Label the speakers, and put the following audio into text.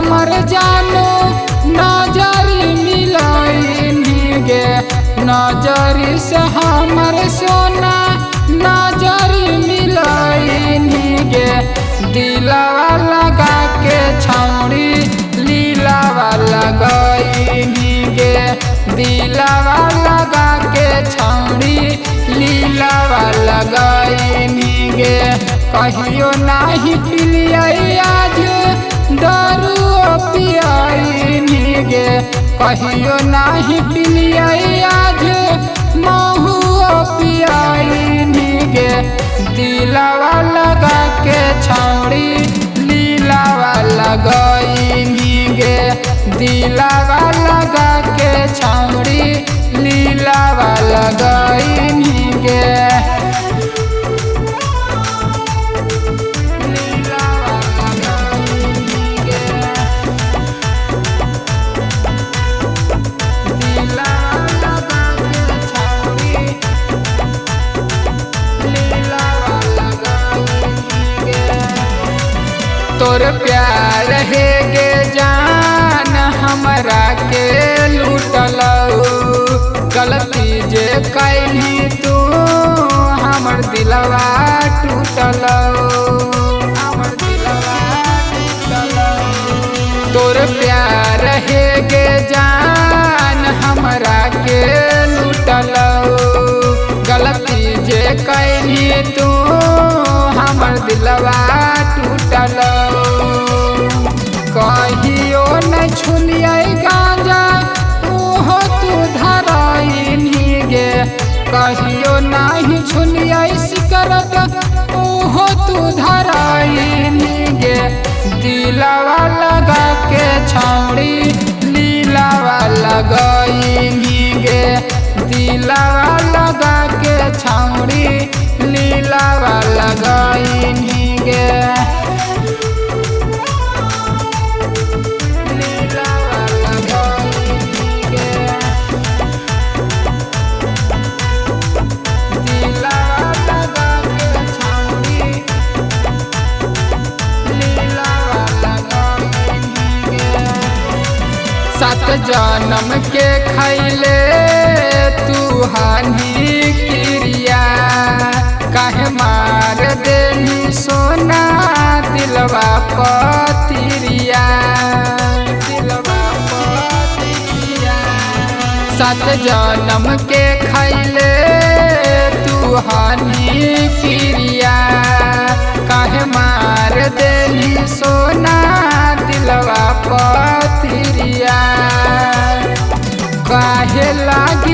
Speaker 1: हमर जानो नजरी मिलनी गे, नजरी से हमर सोना नजरी मिलनी गे। दिलवा लगा के छौड़ी लीलावा लगैनी गे, दिलवा लगा के छौड़ी लीलावा लगैनी गे। कहियो नाही पिलियै आज दारुओ पियैनी गे, कहियो नाही पिलियै आज महुओ पियैनी गे। दिलवा लगा के छौड़ी लीलावा लगैनी गे, दिलवा लगा के छौड़ी लीलावा लगैनी गे। तोर प्यार है गे जान हमरा के लूटलौ, गलती जे कैली तू हमर दिलवा टूटलौ, हमर दिलवा टूटलौ। तोर प्यार है गे जान हमरा के लूटलौ, गलती जे कैली तू हमर दिलवा टूटलौ। कहियो न छुलियै गांजा ओहो तू धरैनी गे, कहियो नाही छुलियै सिकरट ओहो तू धरैनी गे। दिलवा लगा के छौड़ी लीलावा लगैनी गे, दिलवा लगा के छौड़ी लीलावा लगैनी गे। सात जन्म के खैले तू हानि क्रिया, काहे मार देनी सोना दिलवा पतिरिया, दिलवा पतिरिया। सात जन्म के खैले तू हानि क्रिया, काहे मार देनी सोना दिलवा पतिरिया। काहे लाग